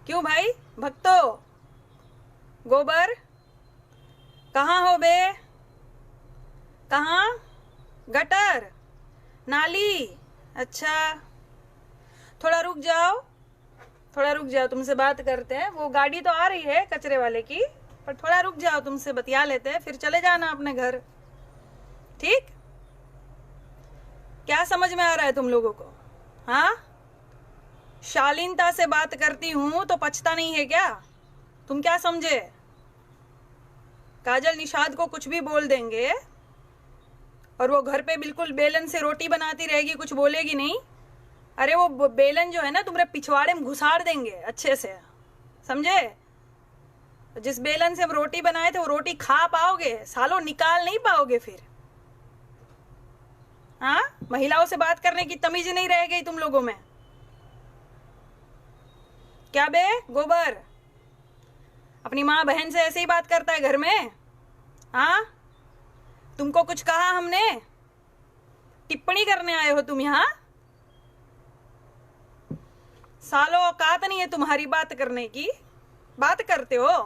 क्यों भाई भक्तो? गोबर कहाँ हो बे? कहाँ? गटर, नाली? अच्छा, थोड़ा रुक जाओ, थोड़ा रुक जाओ, तुमसे बात करते हैं। वो गाड़ी तो आ रही है कचरे वाले की, पर थोड़ा रुक जाओ, तुमसे बतिया लेते हैं, फिर चले जाना अपने घर। ठीक? क्या समझ में आ रहा है तुम लोगों को? हाँ, शालीनता से बात करती हूं तो पछता नहीं है क्या? तुम क्या समझे? काजल निषाद को कुछ भी बोल देंगे और वो घर पे बिल्कुल बेलन से रोटी बनाती रहेगी, कुछ बोलेगी नहीं। अरे वो बेलन जो है ना, तुम्हारे पिछवाड़े में घुसाड़ देंगे अच्छे से, समझे? जिस बेलन से हम रोटी बनाए थे वो रोटी खा पाओगे सालों, निकाल नहीं पाओगे फिर। हाँ, महिलाओं से बात करने की तमीज नहीं रह गई तुम लोगों में क्या बे? गोबर अपनी माँ बहन से ऐसे ही बात करता है घर में? हाँ, तुमको कुछ कहा हमने? टिप्पणी करने आए हो तुम यहाँ? सालों औकात नहीं है तुम्हारी बात करने की, बात करते हो।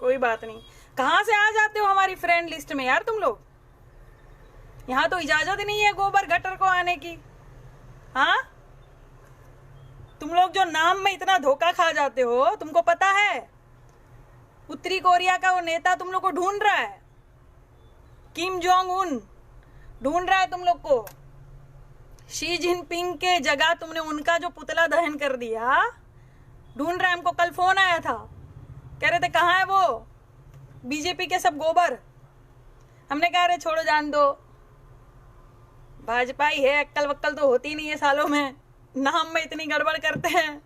कोई बात नहीं, कहाँ से आ जाते हो हमारी फ्रेंड लिस्ट में यार तुम लोग? यहाँ तो इजाजत ही नहीं है गोबर गटर को आने की। हाँ, तुम लोग जो नाम में इतना धोखा खा जाते हो, तुमको पता है उत्तरी कोरिया का वो नेता तुम लोग को ढूंढ रहा है, किम जोंग उन ढूंढ रहा है तुम लोग को। शी जिनपिंग के जगह तुमने उनका जो पुतला दहन कर दिया, ढूंढ रहा है। हमको कल फोन आया था, कह रहे थे कहाँ है वो बीजेपी के सब गोबर। हमने कहा अरे छोड़ो, जान दो, भाजपा ही है, अक्कल वक्कल तो होती नहीं है सालों में, नाम में इतनी गड़बड़ करते हैं,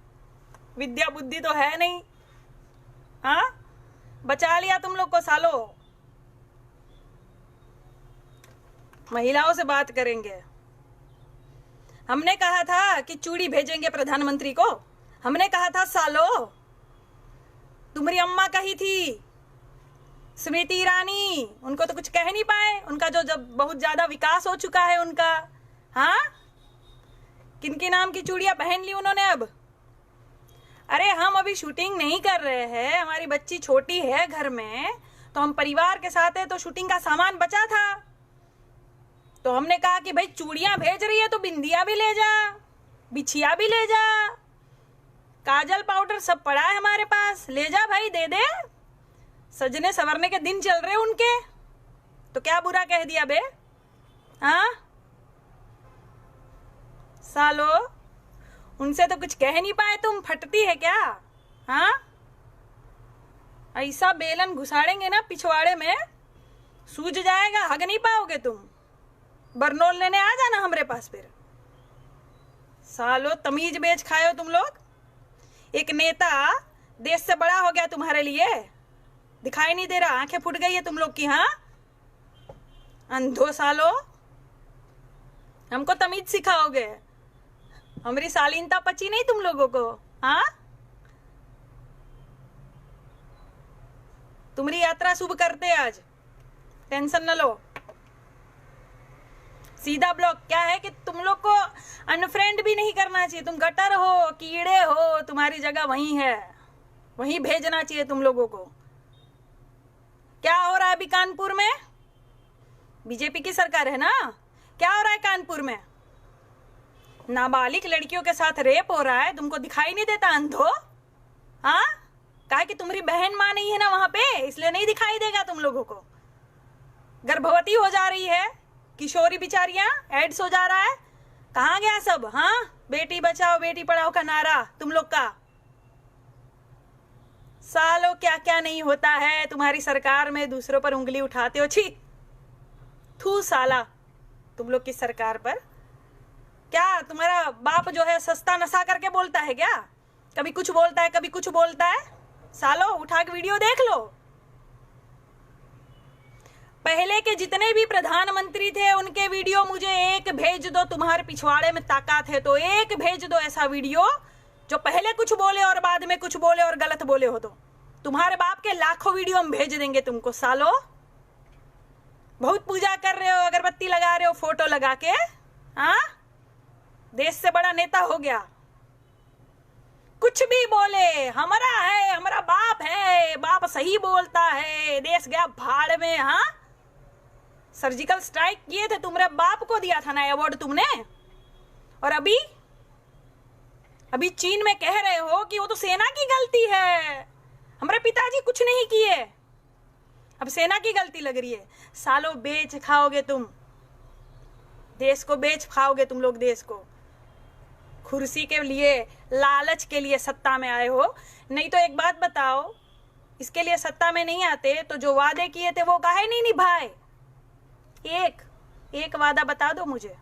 विद्या बुद्धि तो है नहीं। हाँ, बचा लिया तुम लोग को सालों। महिलाओं से बात करेंगे। हमने कहा था कि चूड़ी भेजेंगे प्रधानमंत्री को, हमने कहा था सालों। तुम्हारी अम्मा कही थी स्मृति ईरानी, उनको तो कुछ कह नहीं पाए, उनका जो जब बहुत ज्यादा विकास हो चुका है उनका। हाँ, किनके नाम की चूड़ियां पहन ली उन्होंने अब? अरे हम अभी शूटिंग नहीं कर रहे हैं, हमारी बच्ची छोटी है घर में, तो हम परिवार के साथ है, तो शूटिंग का सामान बचा था, तो हमने कहा कि भाई चूड़ियां भेज रही है तो बिंदिया भी ले जा, बिछिया भी ले जा, काजल पाउडर सब पड़ा है हमारे पास, ले जा भाई, दे दे। सजने संवरने के दिन चल रहे उनके, तो क्या बुरा कह दिया बे? हाँ, सालो उनसे तो कुछ कह नहीं पाए तुम, फटती है क्या? हाँ, ऐसा बेलन घुसाड़ेंगे ना पिछवाड़े में, सूझ जाएगा, हग नहीं पाओगे तुम। बरनोल लेने आ जाना हमारे पास फिर। सालो तमीज बेच खाए हो तुम लोग। एक नेता देश से बड़ा हो गया तुम्हारे लिए, दिखाई नहीं दे रहा, आंखें फूट गई है तुम लोग की। हाँ, अंधो सालो, हमको तमीज सिखाओगे? हमारी शालीनता पची नहीं तुम लोगों को? हाँ, तुम्हारी यात्रा शुभ करते आज, टेंशन न लो। सीधा ब्लॉक क्या है कि तुम लोग को अनफ्रेंड भी नहीं करना चाहिए, तुम गटर हो, कीड़े हो, तुम्हारी जगह वहीं है, वहीं भेजना चाहिए तुम लोगों को। क्या हो रहा है अभी कानपुर में? बीजेपी की सरकार है ना, क्या हो रहा है कानपुर में? नाबालिग लड़कियों के साथ रेप हो रहा है, तुमको दिखाई नहीं देता अंधो? हाँ, कहा कि तुम्हारी बहन माँ नहीं है ना वहां पे, इसलिए नहीं दिखाई देगा तुम लोगों को। गर्भवती हो जा रही है किशोरी बिचारियां, एड्स हो जा रहा है, कहाँ गया सब? हाँ, बेटी बचाओ बेटी पढ़ाओ का नारा तुम लोग का। सालों क्या क्या नहीं होता है तुम्हारी सरकार में, दूसरों पर उंगली उठाते हो। छी, थू साला तुम लोग की सरकार पर। क्या तुम्हारा बाप जो है सस्ता नशा करके बोलता है क्या? कभी कुछ बोलता है, कभी कुछ बोलता है। सालों उठा के वीडियो देख लो, पहले के जितने भी प्रधानमंत्री थे उनके वीडियो मुझे एक भेज दो, तुम्हारे पिछवाड़े में ताकत है तो एक भेज दो ऐसा वीडियो जो पहले कुछ बोले और बाद में कुछ बोले और गलत बोले हो। तो तुम्हारे बाप के लाखों वीडियो हम भेज देंगे तुमको। सालो बहुत पूजा कर रहे हो, अगरबत्ती लगा रहे हो फोटो लगा के। हाँ, देश से बड़ा नेता हो गया, कुछ कुछ भी बोले, हमारा है, हमारा बाप है, बाप सही बोलता है, देश गया भाड़ में। हाँ, सर्जिकल स्ट्राइक किए थे, तुम्हारे बाप को दिया था ना अवार्ड तुमने। और अभी चीन में कह रहे हो कि वो तो सेना की गलती है, हमारे पिताजी कुछ नहीं किए, अब सेना की गलती लग रही है। सालों बेच खाओगे तुम, देश को बेच खाओगे तुम लोग, देश को कुर्सी के लिए, लालच के लिए सत्ता में आए हो। नहीं तो एक बात बताओ, इसके लिए सत्ता में नहीं आते तो जो वादे किए थे वो काहे नहीं निभाए? एक वादा बता दो मुझे,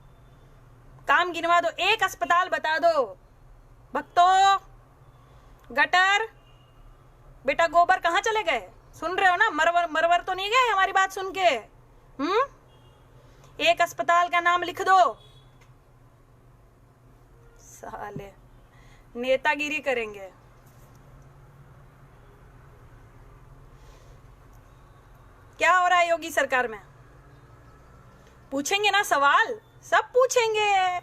काम गिनवा दो, एक अस्पताल बता दो। भक्तों, गटर, बेटा गोबर कहाँ चले गए? सुन रहे हो ना, मरवर तो नहीं गए हमारी बात सुन के? एक अस्पताल का नाम लिख दो। साले नेतागिरी करेंगे। क्या हो रहा है योगी सरकार में? पूछेंगे ना सवाल, सब पूछेंगे।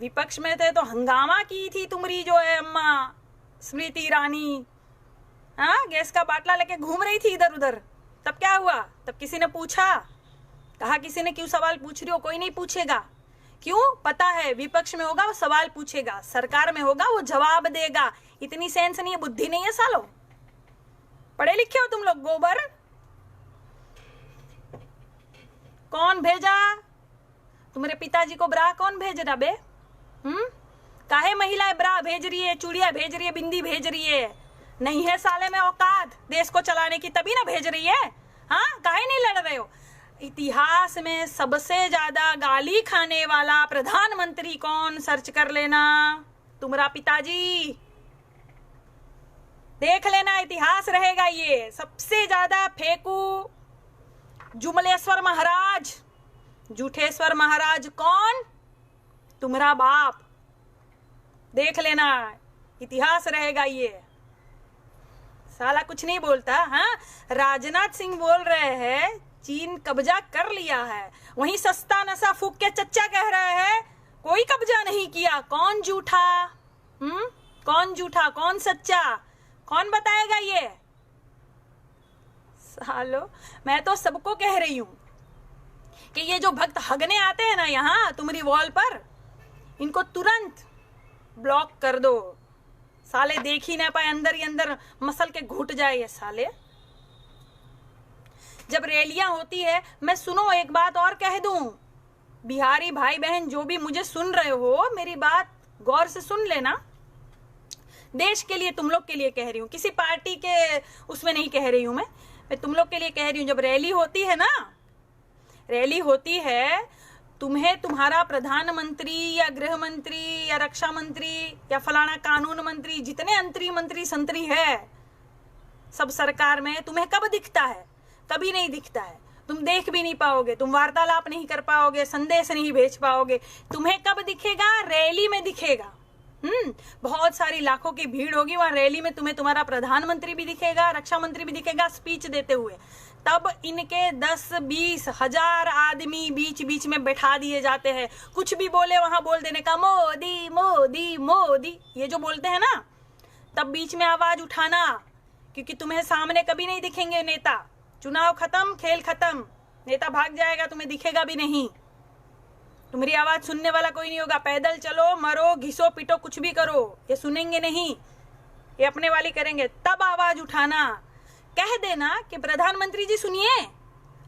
विपक्ष में थे तो हंगामा की थी तुम्हारी जो है अम्मा स्मृति ईरानी। हाँ, गैस का बाटला लेके घूम रही थी इधर उधर। तब क्या हुआ? तब किसी ने पूछा? कहा किसी ने क्यों सवाल पूछ रही हो? कोई नहीं पूछेगा। क्यों? पता है विपक्ष में होगा वो सवाल पूछेगा, सरकार में होगा वो जवाब देगा। इतनी सेंस नहीं है, बुद्धि नहीं है सालो। पढ़े लिखे हो तुम लोग। गोबर कौन भेजा? तुम्हारे पिताजी को ब्रा कौन भेज रहा बे? काहे महिलाएं ब्रा भेज रही है, चूड़िया भेज रही है, बिंदी भेज रही है? नहीं है साले में औकात देश को चलाने की, तभी ना भेज रही है। हाँ, काहे नहीं लड़ रहे हो? इतिहास में सबसे ज्यादा गाली खाने वाला प्रधानमंत्री कौन? सर्च कर लेना, तुम्हारा पिताजी। देख लेना, इतिहास रहेगा ये। सबसे ज्यादा फेंकू जुमलेश्वर महाराज, जूठेश्वर महाराज कौन? तुम्हारा बाप। देख लेना, इतिहास रहेगा ये। साला कुछ नहीं बोलता। हाँ, राजनाथ सिंह बोल रहे हैं चीन कब्जा कर लिया है, वहीं सस्ता नशा फूक के चच्चा कह रहे हैं कोई कब्जा नहीं किया। कौन झूठा? कौन झूठा, कौन सच्चा? कौन बताएगा ये? सालो, मैं तो सबको कह रही हूं कि ये जो भक्त हगने आते हैं ना यहाँ तुम्हारी वॉल पर, इनको तुरंत ब्लॉक कर दो। साले देख ही ना पाए, अंदर ही अंदर मसल के घुट जाए ये साले। जब रैलियां होती है, मैं सुनो एक बात और कह दूं, बिहारी भाई बहन जो भी मुझे सुन रहे हो, मेरी बात गौर से सुन लेना। देश के लिए, तुम लोग के लिए कह रही हूँ, किसी पार्टी के उसमें नहीं कह रही हूँ मैं तुम लोग के लिए कह रही हूँ। जब रैली होती है ना, रैली होती है, तुम्हें तुम्हारा प्रधानमंत्री या गृह मंत्री या रक्षा मंत्री या फलाना कानून मंत्री, जितने मंत्री संतरी है सब सरकार में, तुम्हें कब दिखता है? कभी नहीं दिखता है। तुम देख भी नहीं पाओगे, तुम वार्तालाप नहीं कर पाओगे, संदेश नहीं भेज पाओगे। तुम्हें कब दिखेगा? रैली में दिखेगा। बहुत सारी लाखों की भीड़ होगी वहां रैली में, तुम्हें तुम्हारा प्रधानमंत्री भी दिखेगा, रक्षा मंत्री भी दिखेगा स्पीच देते हुए। तब इनके 10-20 हजार आदमी बीच बीच में बैठा दिए जाते हैं। कुछ भी बोले वहां बोल देने का, मोदी मोदी मोदी, ये जो बोलते हैं ना, तब बीच में आवाज उठाना, क्योंकि तुम्हें सामने कभी नहीं दिखेंगे नेता। चुनाव खत्म, खेल खत्म, नेता भाग जाएगा, तुम्हें दिखेगा भी नहीं। तुम्हारी आवाज सुनने वाला कोई नहीं होगा। पैदल चलो, मरो, घिसो, पिटो, कुछ भी करो, ये सुनेंगे नहीं, ये अपने वाली करेंगे। तब आवाज उठाना, कह देना कि प्रधानमंत्री जी सुनिए,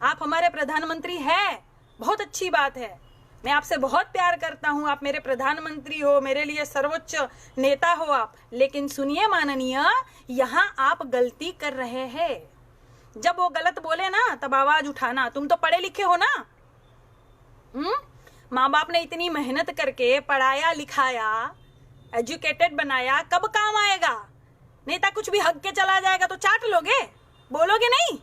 आप हमारे प्रधानमंत्री हैं, बहुत अच्छी बात है, मैं आपसे बहुत प्यार करता हूं, आप मेरे प्रधानमंत्री हो, मेरे लिए सर्वोच्च नेता हो आप, लेकिन सुनिए माननीय, यहाँ आप गलती कर रहे हैं। जब वो गलत बोले ना, तब आवाज उठाना। तुम तो पढ़े लिखे हो ना, माँ बाप ने इतनी मेहनत करके पढ़ाया लिखाया, एजुकेटेड बनाया, कब काम आएगा? नेता कुछ भी हक के चला जाएगा तो चाट लोगे, बोलोगे नहीं?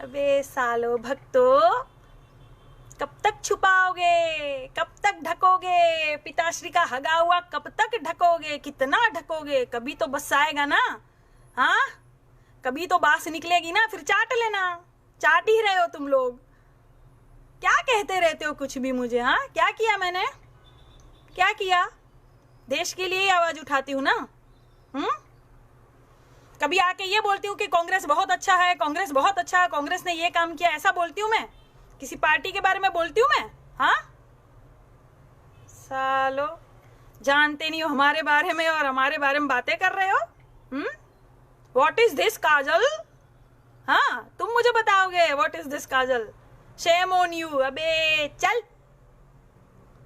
अबे सालो भक्तों, कब तक छुपाओगे, कब तक ढकोगे? पिताश्री का हगा हुआ कब तक ढकोगे? कितना ढकोगे? कभी तो बस आएगा ना। हाँ, कभी तो बास निकलेगी ना, फिर चाट लेना। चाट ही रहे हो तुम लोग। क्या कहते रहते हो कुछ भी मुझे? हाँ, क्या किया मैंने? क्या किया? देश के लिए ही आवाज उठाती हूँ ना। कभी आके ये बोलती हूँ कि कांग्रेस बहुत अच्छा है, कांग्रेस बहुत अच्छा है, कांग्रेस ने ये काम किया, ऐसा बोलती हूँ मैं? किसी पार्टी के बारे में बोलती हूँ मैं? हाँ सालो, जानते नहीं हो हमारे बारे में और हमारे बारे में बातें कर रहे हो। व्हाट इज दिस काजल? हाँ तुम मुझे बताओगे what is this Kajal? Shame on you. अबे चल,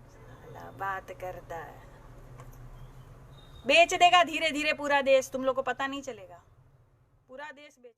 साला बात करता है। बेच देगा धीरे धीरे पूरा देश, तुम लोग को पता नहीं चलेगा, पूरा देश बेच